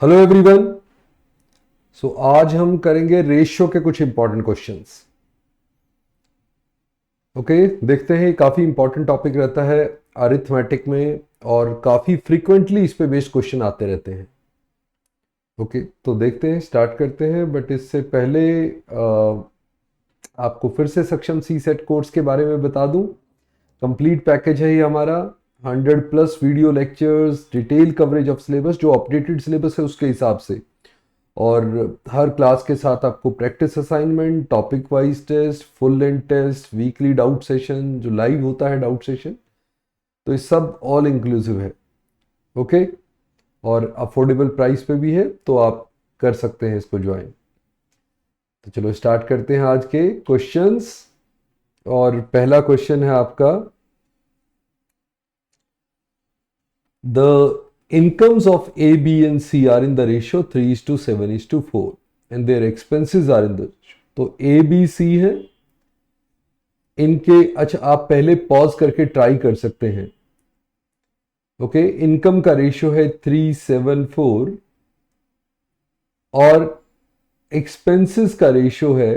Hello everyone. सो आज हम करेंगे रेशियो के कुछ इंपॉर्टेंट क्वेश्चंस। ओके, देखते हैं। काफ़ी इंपॉर्टेंट टॉपिक रहता है अरिथमेटिक में और काफ़ी फ्रीक्वेंटली इस पे बेस्ड क्वेश्चन आते रहते हैं। ओके, तो देखते हैं, स्टार्ट करते हैं। बट इससे पहले आपको फिर से सक्षम सी सेट कोर्स के बारे में बता दूं। कंप्लीट पैकेज है ये हमारा, 100+ video lectures, detail coverage of syllabus, जो अपडेटेड सिलेबस है उसके हिसाब से, और हर क्लास के साथ आपको practice assignment, topic wise test, full length test, weekly doubt session जो लाइव होता है डाउट सेशन, तो ये सब ऑल इंक्लूसिव है। ओके, और अफोर्डेबल प्राइस पे भी है, तो आप कर सकते हैं इसको ज्वाइन। तो चलो स्टार्ट करते हैं आज के क्वेश्चंस। और पहला क्वेश्चन है आपका, the incomes of A, B and C are in the ratio 3:7:4 and their expenses are in the, तो A, B, C है इनके। अच्छा, आप पहले पॉज करके ट्राई कर सकते हैं। ओके, इनकम का रेशियो है 3:7:4 और एक्सपेंसेस का रेशियो है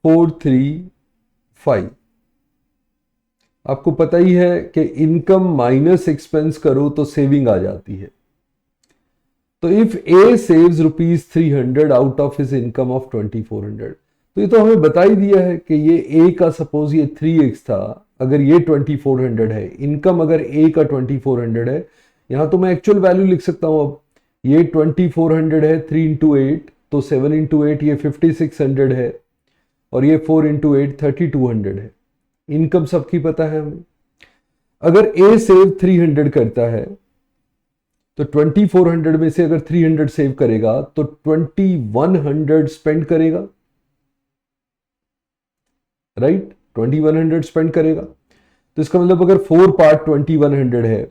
4:3:5। आपको पता ही है कि इनकम माइनस एक्सपेंस करो तो सेविंग आ जाती है। तो if A saves ₹300 out of his income of 2400, तो ये तो हमें बता ही दिया है कि ये ए का सपोज ये 3x था, अगर ये 2400 है, इनकम अगर ए का 2400 है, यहां तो मैं एक्चुअल वैल्यू लिख सकता हूं। अब ये 2400 है, 3 इंटू 8 तो 7 इंटू 8 ये 5600 है, और ये 4 इंटू 8 3200 है। इनकम सबकी पता है हमें। अगर ए सेव 300 करता है तो 2400 में से अगर 300 सेव करेगा तो 2100 स्पेंड करेगा, राइट? 2100 स्पेंड करेगा। तो इसका मतलब अगर 4 पार्ट 2100 है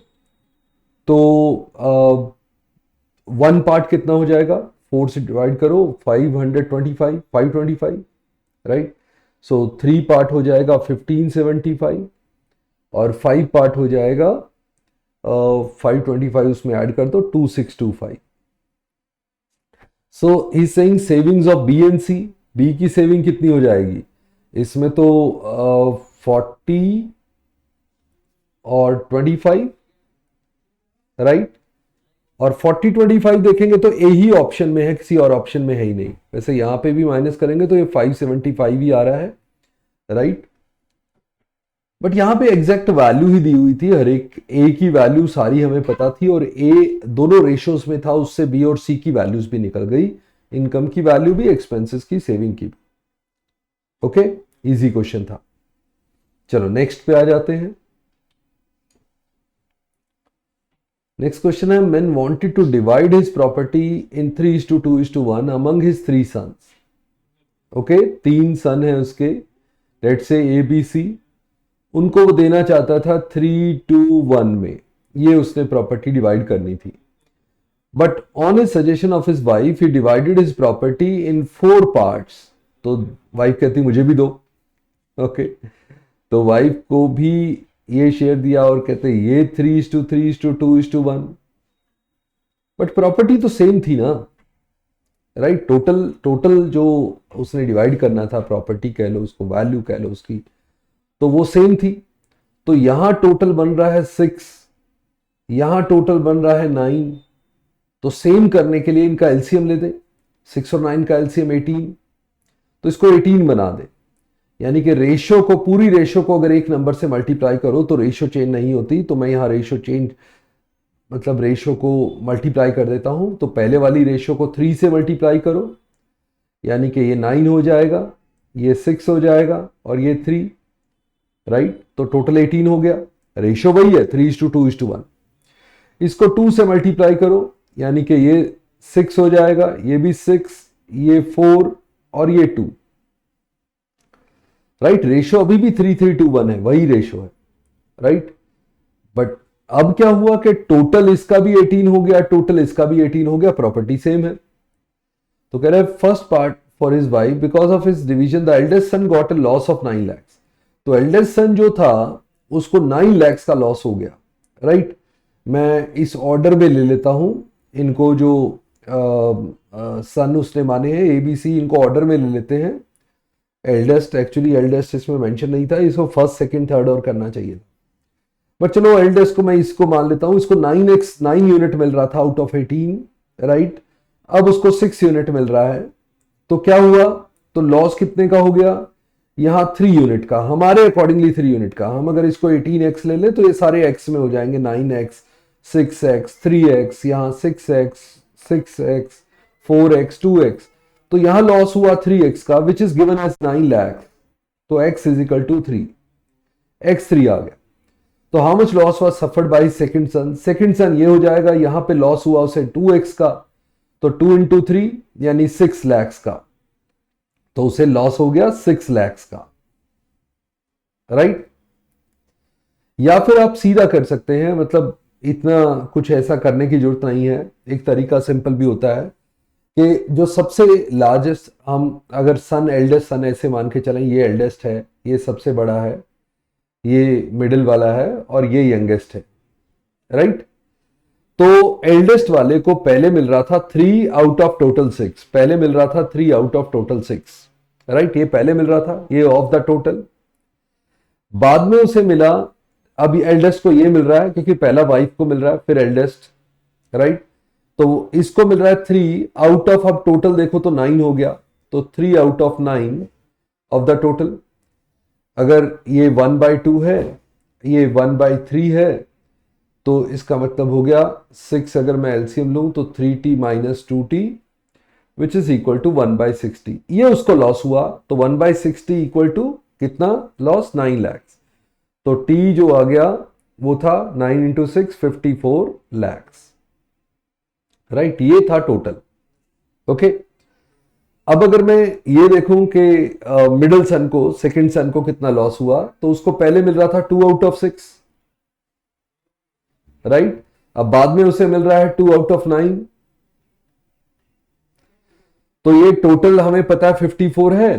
तो 1 पार्ट कितना हो जाएगा? 4 से डिवाइड करो, 525, राइट? सो 3 पार्ट हो जाएगा 1575 और 5 पार्ट हो जाएगा 525, उसमें ऐड कर दो 2625। So he saying savings of B and C. B की सेविंग कितनी हो जाएगी इसमें? तो 40 और 25, राइट? और 40-25 देखेंगे तो ए ही ऑप्शन में है, किसी और ऑप्शन में है ही नहीं। वैसे यहां पे भी माइनस करेंगे तो ये 575 ही आ रहा है, राइट? बट यहां पे एग्जैक्ट वैल्यू ही दी हुई थी, हर एक ए की वैल्यू सारी हमें पता थी, और ए दोनों रेशियोज में था, उससे बी और सी की वैल्यूज भी निकल गई, इनकम की वैल्यू भी, एक्सपेंसेस की, सेविंग की भी। ओके, इजी क्वेश्चन था। चलो नेक्स्ट पे आ जाते हैं। नेक्स्ट क्वेश्चन है, man wanted to divide his property in 3:2:1 among his 3 sons. Okay, 3 son है उसके, let's say A B C, उनको वो देना चाहता था 3:1 में, ये उसने प्रॉपर्टी डिवाइड करनी थी। But on his suggestion of his wife he divided his property in 4 parts. तो वाइफ कहती मुझे भी दो। ओके, तो वाइफ को भी ये शेयर दिया और कहते ये 3:3:2:1। बट प्रॉपर्टी तो सेम थी ना, राइट? टोटल जो उसने डिवाइड करना था, प्रॉपर्टी कह लो उसको, वैल्यू कह लो उसकी, तो वो सेम थी। तो यहां टोटल बन रहा है 6, यहां टोटल बन रहा है 9। तो सेम करने के लिए इनका एलसीएम ले दे, 6 और 9 का एलसीएम 18, तो इसको 18 बना दे। यानी कि रेशियो को, पूरी रेशियो को अगर एक नंबर से मल्टीप्लाई करो तो रेशियो चेंज नहीं होती। तो मैं यहां रेशियो चेंज, मतलब रेशियो को मल्टीप्लाई कर देता हूं। तो पहले वाली रेशियो को 3 से मल्टीप्लाई करो, यानी कि ये 9 हो जाएगा, ये 6 हो जाएगा और ये 3, राइट? तो टोटल 18 हो गया। रेशियो वही है 3:2:1। इसको 2 से मल्टीप्लाई करो, यानी कि ये 6 हो जाएगा, ये भी 6, ये 4 और ये 2, राइट? रेशियो अभी भी 3:3:1 है, वही रेशियो है, राइट? बट अब क्या हुआ कि टोटल इसका भी 18 हो गया, टोटल इसका भी 18 हो गया, प्रॉपर्टी सेम है। तो कह रहा है first part for his wife, because of his division the eldest son got a loss of 9 lakhs। तो एल्डेस्ट सन जो था उसको 9 lakhs का लॉस हो गया, राइट? मैं इस ऑर्डर में ले लेता हूं। इनको जो सन उसने माने हैं ए बी सी, इनको ऑर्डर में ले लेते हैं। एल्डेस्ट, एक्चुअली एल्डेस्ट इसमें मेंशन नहीं था, इसको फर्स्ट सेकंड थर्ड और करना चाहिए, बट चलो एल्डेस्ट को मैं इसको मान लेता हूं। इसको 9 यूनिट मिल रहा था आउट ऑफ 18, राइट। अब उसको 6 यूनिट मिल रहा है, तो क्या हुआ, तो लॉस कितने का हो गया, यहां 3 यूनिट का, हमारे अकॉर्डिंगली 3 यूनिट का। हम अगर इसको 18x ले ले तो ये सारे x में हो जाएंगे, 9x, 6x, 3x, यहां 6x, 6x, 4x, 2x, तो यहां लॉस हुआ 3x का, which is given as 9 lakh. तो x is equal to 3, x3 आ गया। तो how much loss was suffered by second son, second son ये हो जाएगा, यहां पे लॉस हुआ उसे 2x का, तो 2 इंटू 3 यानी 6 लैक्स का, तो उसे लॉस हो गया 6 लैक्स का, राइट। या फिर आप सीधा कर सकते हैं, मतलब इतना कुछ ऐसा करने की जरूरत नहीं है, एक तरीका सिंपल भी होता है कि जो सबसे लार्जेस्ट, हम अगर सन, एल्डेस्ट सन ऐसे मान के चलें, ये एल्डेस्ट है, ये सबसे बड़ा है, ये मिडिल वाला है और ये यंगेस्ट है, राइट। तो एल्डेस्ट वाले को पहले मिल रहा था 3 आउट ऑफ टोटल 6, पहले मिल रहा था 3 आउट ऑफ टोटल 6, राइट। ये पहले मिल रहा था, ये ऑफ द टोटल। बाद में उसे मिला, अभी एल्डेस्ट को ये मिल रहा है क्योंकि पहला वाइफ को मिल रहा है, फिर एल्डेस्ट, राइट। तो इसको मिल रहा है 3 आउट ऑफ, अब टोटल देखो तो 9 हो गया, तो 3 out of 9 of the total. अगर ये 1/2 है, ये 1/3 है, तो इसका मतलब हो गया 6, अगर मैं एलसीएम लूं तो 3t minus 2t which is equal to 1/60। ये उसको लॉस हुआ, तो 1/60 इक्वल टू कितना लॉस, 9 लैक्स। तो t जो आ गया वो था 9 इंटू 6, 54 लैक्स, राइट। ये था टोटल, ओके। अब अगर मैं ये देखूं कि मिडिल सन को, सेकंड सन को कितना लॉस हुआ, तो उसको पहले मिल रहा था 2 आउट ऑफ 6, राइट। अब बाद में उसे मिल रहा है 2 आउट ऑफ 9, तो ये टोटल हमें पता है 54 है,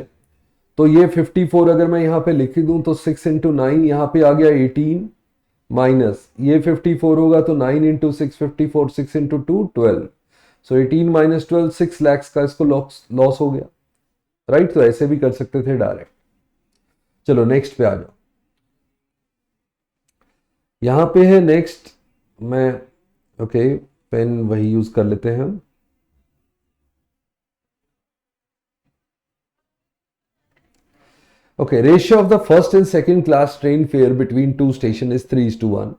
तो ये 54 अगर मैं यहां पे लिख दूं तो 6 इंटू 9 यहां पर आ गया 18, माइनस ये 54 होगा तो 9 इंटू 6 54, 6 इंटू 2 12, सो 18 माइनस 12 6 लैक्स का इसको लॉस हो गया, राइट। तो ऐसे भी कर सकते थे डायरेक्ट। चलो नेक्स्ट पे आ जाओ, यहां पे है नेक्स्ट, मैं ओके पेन वही यूज कर लेते हैं हम। Okay, ratio of the first and second class train fair between two station is 3:1।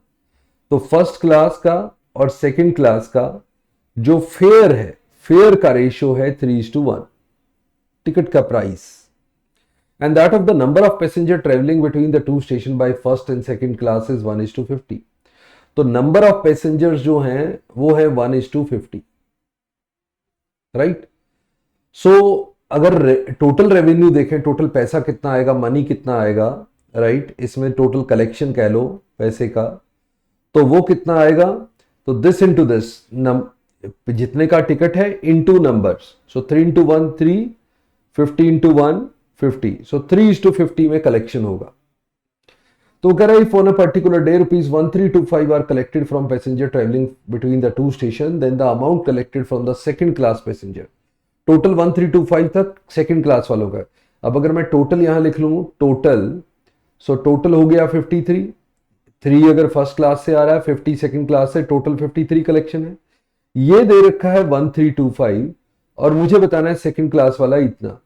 तो फर्स्ट क्लास का और सेकंड क्लास का जो फेयर है, फेयर का रेशियो है 3:1, टिकट का price, and that of the number of passenger travelling between the two station by first and second class is 1:50। तो नंबर ऑफ पैसेंजर्स जो हैं वो है 1:50, राइट। सो अगर टोटल रेवेन्यू देखें, टोटल पैसा कितना आएगा, मनी कितना आएगा, राइट, इसमें टोटल कलेक्शन कह लो पैसे का, तो वो कितना आएगा, तो दिस इंटू दिस, जितने का टिकट है into numbers, so 3 into 1 3, 50 into 1 50, so 3:50 में कलेक्शन होगा। तो कह रहा है, on a particular day ₹1325 are collected from passenger travelling between the two station, then the amount collected from the second class passenger, total 1325 तक second class वालों का। अब अगर मैं टोटल यहां लिख लूं, टोटल, सो टोटल हो गया 53, 3 अगर फर्स्ट क्लास से आ रहा है, 50 सेकंड क्लास से, टोटल 53 कलेक्शन है। ये दे रखा है 1325 और मुझे बताना है सेकंड क्लास वाला इतना,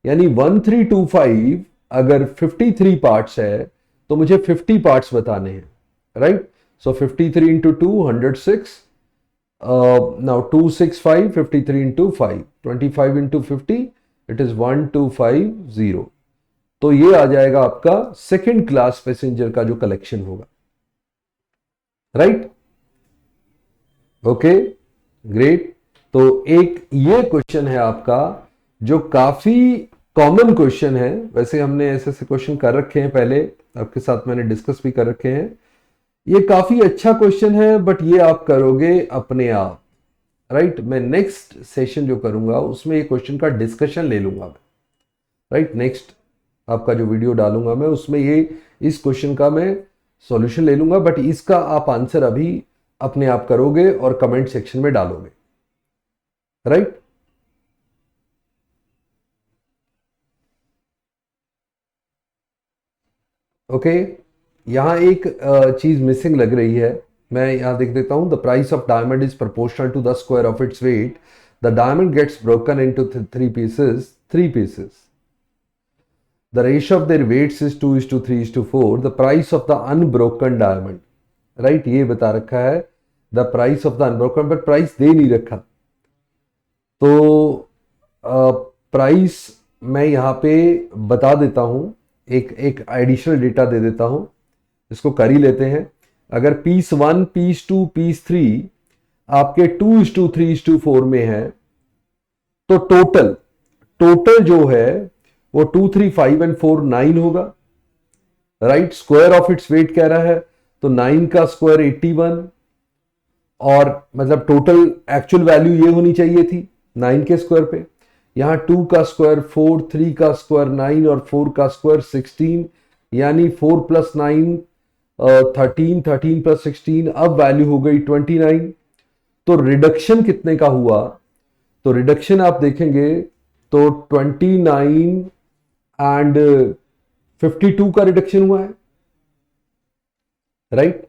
यानी 1325 अगर 53 पार्ट्स है तो मुझे 50 पार्ट्स बताने हैं, right. So 53 into 2 106, now 265, 53 into 5, 25 into 50, it is 1250। तो ये आ जाएगा आपका सेकंड क्लास पैसेंजर का जो कलेक्शन होगा, राइट। Okay great. तो एक ये क्वेश्चन है आपका जो काफी कॉमन क्वेश्चन है, वैसे हमने ऐसे ऐसे क्वेश्चन कर रखे हैं पहले, आपके साथ मैंने डिस्कस भी कर रखे हैं। ये काफी अच्छा क्वेश्चन है, बट ये आप करोगे अपने आप, राइट। मैं नेक्स्ट सेशन जो करूंगा उसमें ये क्वेश्चन का डिस्कशन ले लूंगा मैं, राइट। नेक्स्ट आपका जो वीडियो डालूंगा मैं उसमें ये इस क्वेश्चन का मैं सॉल्यूशन ले लूंगा, बट इसका आप आंसर अभी अपने आप करोगे और कमेंट सेक्शन में डालोगे, राइट? ओके, यहां एक चीज मिसिंग लग रही है, मैं यहां देख देता हूं. The price of diamond is proportional to the square of its weight. The diamond gets broken into three pieces. The ratio of their weights is 2:3:4. The price of the unbroken diamond, right? ये बता रखा है the price of the unbroken, but price दे नहीं रखा. तो price मैं यहाँ पे बता देता हूँ, एक एडिशनल डेटा दे देता हूँ, इसको कर ही लेते हैं. अगर पीस 1, पीस 2, पीस 3 आपके 2:3:4 में है, तो टोटल जो है वो 2, 3, 5 एंड 4 9 होगा, right? Square of its wait कह रहा है, तो 9 का स्क्वायर 81, और मतलब टोटल एक्चुअल वैल्यू ये होनी चाहिए थी 9 के स्क्वायर पे. यहां 2 का स्क्वायर 4, 3 का स्क्वायर 9 और 4 का स्क्वायर 16, यानी 4 प्लस 9 13, 13 प्लस 16, अब वैल्यू हो गई 29. तो रिडक्शन कितने का हुआ? तो रिडक्शन आप देखेंगे तो 29 एंड 52 का रिडक्शन हुआ है, राइट?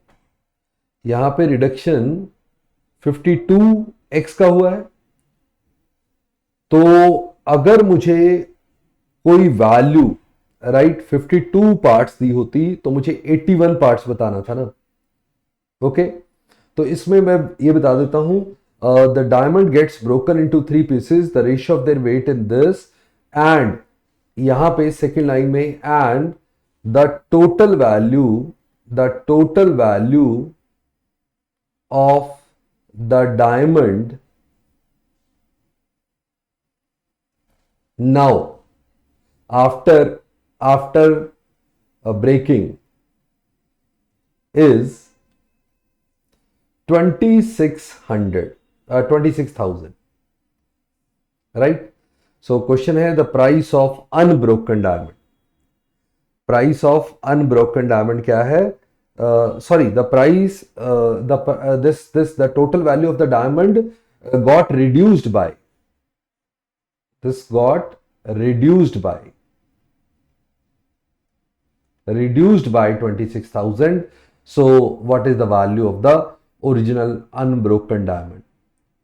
यहां पे रिडक्शन 52x का हुआ है. तो अगर मुझे कोई वैल्यू, राइट, 52 पार्ट्स दी होती तो मुझे 81 पार्ट्स बताना था ना. ओके, तो इसमें मैं ये बता देता हूं, the diamond gets broken into 3 pieces, the ratio of their weight in this, and यहां पे सेकेंड लाइन में and the total value of the diamond now after breaking is 26,000, right? So question है the price of unbroken diamond. Price of unbroken diamond क्या है? Sorry, the price, the total value of the diamond got reduced by 26,000. So what is the value of the original unbroken diamond,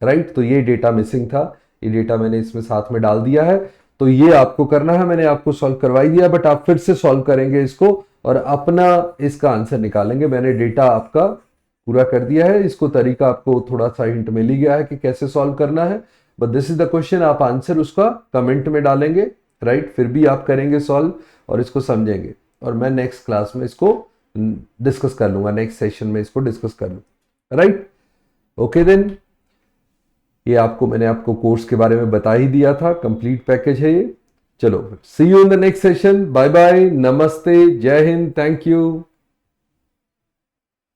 right? तो ये data missing था, ये data मैंने इसमें साथ में डाल दिया है. तो ये आपको करना है, मैंने आपको सॉल्व करवाई दिया, बट आप फिर से सॉल्व करेंगे इसको और अपना इसका आंसर निकालेंगे. मैंने डेटा आपका पूरा कर दिया है, इसको तरीका आपको थोड़ा सा हिंट मिल ही गया है कि कैसे सॉल्व करना है. But this is the question, आप आंसर उसका कमेंट में डालेंगे, राइट? फिर भी आप करेंगे सॉल्व और इसको समझेंगे, और मैं नेक्स्ट क्लास में इसको डिस्कस कर लूंगा, नेक्स्ट सेशन में इसको डिस्कस कर लूंगा, राइट? ओके देन, ये मैंने आपको कोर्स के बारे में बता ही दिया था, कंप्लीट पैकेज है ये. चलो, see you in the next session. Bye bye, नमस्ते, जय हिंद, थैंक यू.